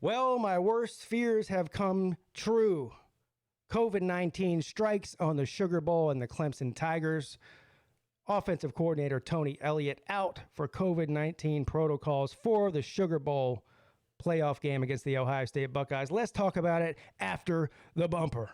Well, my worst fears have come true. COVID-19 strikes on the Sugar Bowl and the Clemson Tigers. Offensive coordinator Tony Elliot out for COVID-19 protocols for the Sugar Bowl playoff game against the Ohio State Buckeyes. Let's talk about it after the bumper.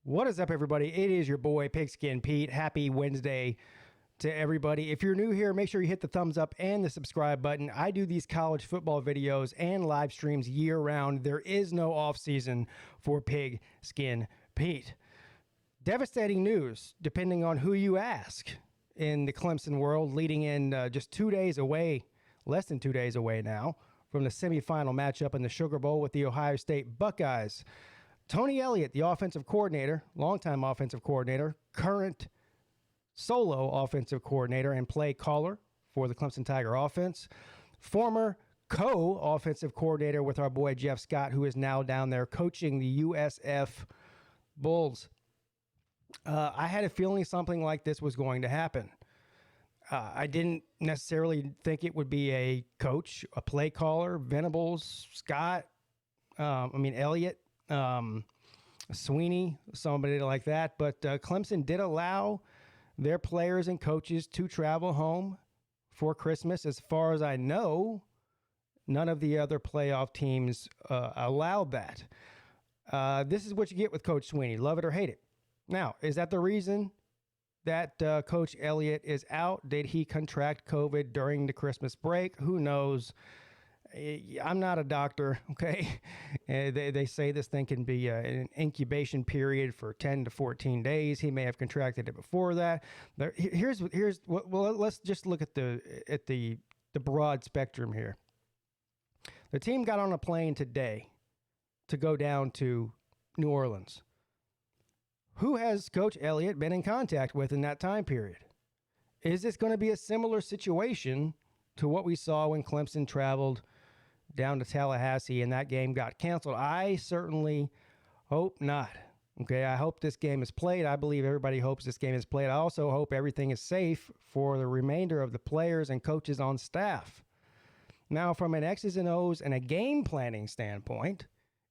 What is up, everybody? It is your boy, Pigskin Pete. Happy Wednesday to everybody. If you're new here, make sure you hit the thumbs up and the subscribe button. I do these college football videos and live streams year-round. There is no off-season for Pigskin Pete. Devastating news, depending on who you ask, in the Clemson world, leading in just 2 days away, less than 2 days away now, from the semifinal matchup in the Sugar Bowl with the Ohio State Buckeyes. Tony Elliot, the offensive coordinator, longtime offensive coordinator, current solo offensive coordinator and play caller for the Clemson Tiger offense, former co-offensive coordinator with our boy Jeff Scott, who is now down there coaching the USF Bulls. I had a feeling something like this was going to happen. I didn't necessarily think it would be a coach, a play caller, Venables, Scott, Elliot, Sweeney, somebody like that. But Clemson did allow their players and coaches to travel home for Christmas. As far as I know, none of the other playoff teams allowed that. This is what you get with Coach Sweeney. Love it or hate it. Now, is that the reason that Coach Elliott is out? Did he contract COVID during the Christmas break? Who knows? I'm not a doctor, okay? They say this thing can be an incubation period for 10 to 14 days. He may have contracted it before that. Let's just look at the broad spectrum here. The team got on a plane today to go down to New Orleans. Who has Coach Elliott been in contact with in that time period? Is this going to be a similar situation to what we saw when Clemson traveled down to Tallahassee and that game got canceled? I certainly hope not. Okay, I hope this game is played. I believe everybody hopes this game is played. I also hope everything is safe for the remainder of the players and coaches on staff. Now, from an X's and O's and a game planning standpoint,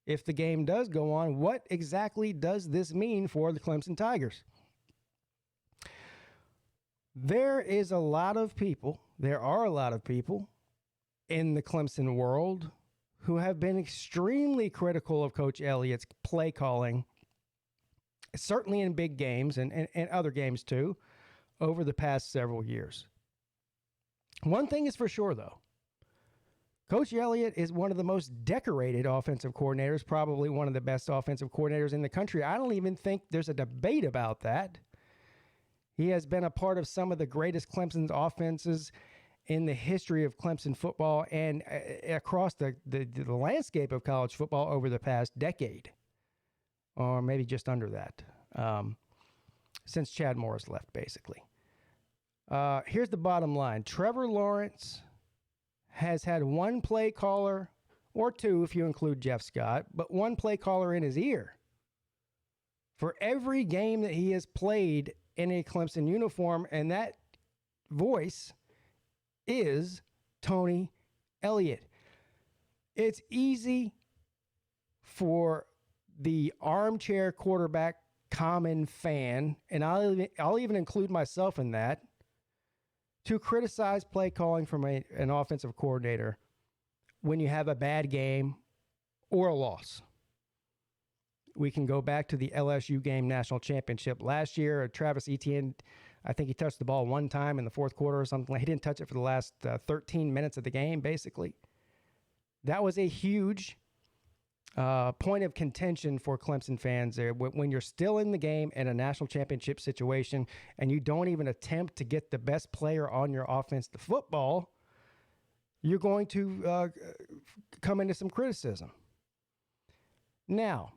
if the game does go on, what exactly does this mean for the Clemson Tigers? There are a lot of people in the Clemson world who have been extremely critical of Coach Elliott's play calling, certainly in big games and other games too, over the past several years. One thing is for sure, though. Coach Elliott is one of the most decorated offensive coordinators, probably one of the best offensive coordinators in the country. I don't even think there's a debate about that. He has been a part of some of the greatest Clemson's offenses in the history of Clemson football and across the landscape of college football over the past decade, or maybe just under that, since Chad Morris left, basically. Here's the bottom line. Trevor Lawrence has had one play caller, or two if you include Jeff Scott, but one play caller in his ear for every game that he has played in a Clemson uniform, and that voice is Tony Elliott. It's easy for the armchair quarterback common fan, and I'll even include myself in that, to criticize play calling from an offensive coordinator when you have a bad game or a loss. We can go back to the LSU game national championship last year. Travis Etienne, I think he touched the ball one time in the fourth quarter or something. He didn't touch it for the last 13 minutes of the game, basically. That was a huge point of contention for Clemson fans there. When you're still in the game in a national championship situation and you don't even attempt to get the best player on your offense to football, you're going to come into some criticism. Now,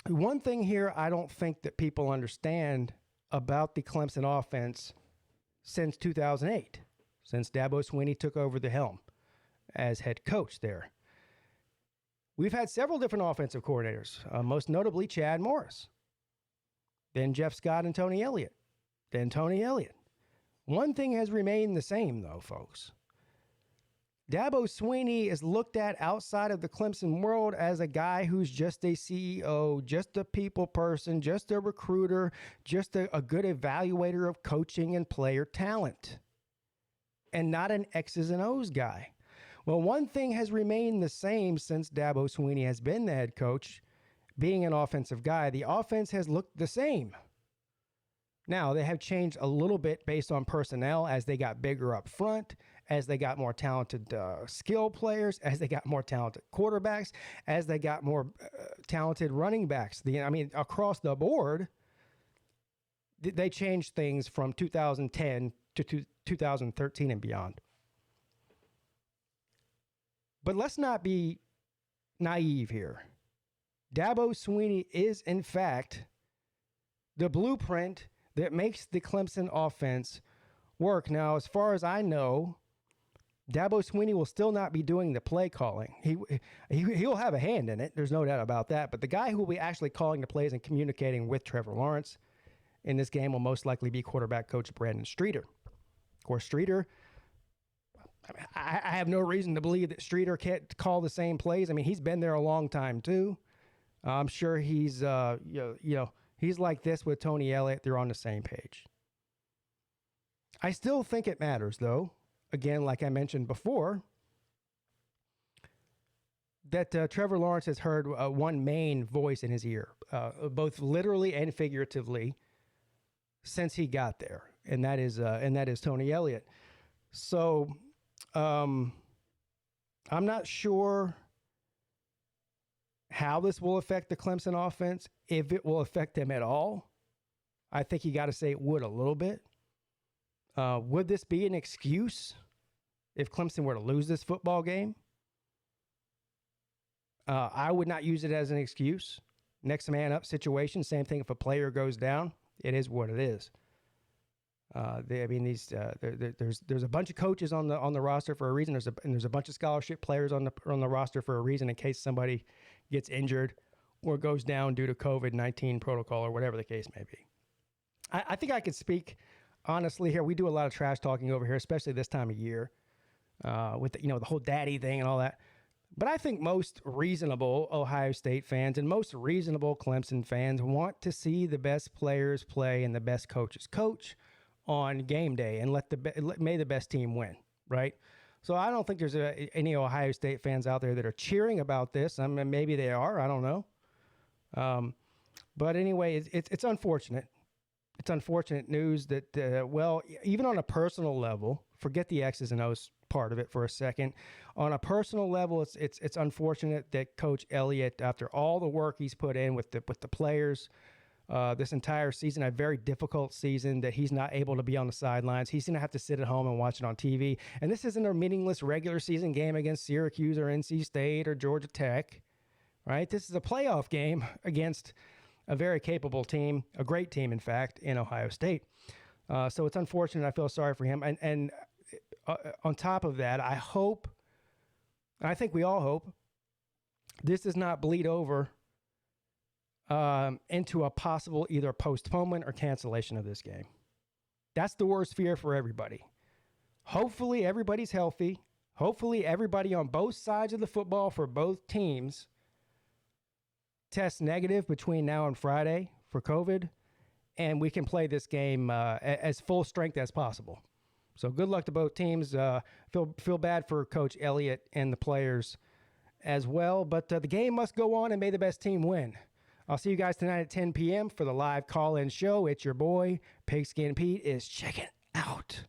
one thing here I don't think that people understand about the Clemson offense since 2008, since Dabo Swinney took over the helm as head coach there. We've had several different offensive coordinators, most notably Chad Morris, then Jeff Scott and Tony Elliott, then Tony Elliott. One thing has remained the same, though, folks. Dabo Swinney is looked at outside of the Clemson world as a guy who's just a CEO, just a people person, just a recruiter, just a good evaluator of coaching and player talent, and not an X's and O's guy. Well, one thing has remained the same since Dabo Swinney has been the head coach, being an offensive guy. The offense has looked the same. Now, they have changed a little bit based on personnel as they got bigger up front, as they got more talented skill players, as they got more talented quarterbacks, as they got more talented running backs. Across the board, they changed things from 2010 to 2013 and beyond. But let's not be naive here. Dabo Swinney is, in fact, the blueprint that makes the Clemson offense work. Now, as far as I know, Dabo Swinney will still not be doing the play calling. He'll have a hand in it. There's no doubt about that. But the guy who will be actually calling the plays and communicating with Trevor Lawrence in this game will most likely be quarterback coach Brandon Streeter. Of course, Streeter, I have no reason to believe that Streeter can't call the same plays. I mean, he's been there a long time too. I'm sure he's he's like this with Tony Elliott. They're on the same page. I still think it matters, though. Again, like I mentioned before, that Trevor Lawrence has heard one main voice in his ear, both literally and figuratively, since he got there, and that is Tony Elliott. So I'm not sure how this will affect the Clemson offense, if it will affect them at all. I think you got to say it would a little bit. Would this be an excuse if Clemson were to lose this football game? I would not use it as an excuse. Next man up situation, same thing if a player goes down. It is what it is. There's a bunch of coaches on the roster for a reason. There's a bunch of scholarship players on the roster for a reason in case somebody gets injured or goes down due to COVID-19 protocol or whatever the case may be. I think I could speak honestly here. We do a lot of trash talking over here, especially this time of year, with the whole daddy thing and all that. But I think most reasonable Ohio State fans and most reasonable Clemson fans want to see the best players play and the best coaches coach on game day and may the best team win, right? So I don't think there's any Ohio State fans out there that are cheering about this. I mean, maybe they are. I don't know. But anyway, it's unfortunate. It's unfortunate news that, even on a personal level, forget the X's and O's part of it for a second. On a personal level, it's unfortunate that Coach Elliott, after all the work he's put in with the players this entire season, a very difficult season, that he's not able to be on the sidelines. He's going to have to sit at home and watch it on TV. And this isn't a meaningless regular season game against Syracuse or NC State or Georgia Tech, right? This is a playoff game against a very capable team, a great team, in fact, in Ohio State. So it's unfortunate. I feel sorry for him. And on top of that, I hope, and I think we all hope, this does not bleed over into a possible either postponement or cancellation of this game. That's the worst fear for everybody. Hopefully everybody's healthy. Hopefully everybody on both sides of the football for both teams tests negative between now and Friday for COVID, and we can play this game as full strength as possible. So good luck to both teams. Feel bad for Coach Elliott and the players as well, but the game must go on, and may the best team win. I'll see you guys tonight at 10 p.m. for the live call-in show. It's your boy, Pigskin Pete, is checking out.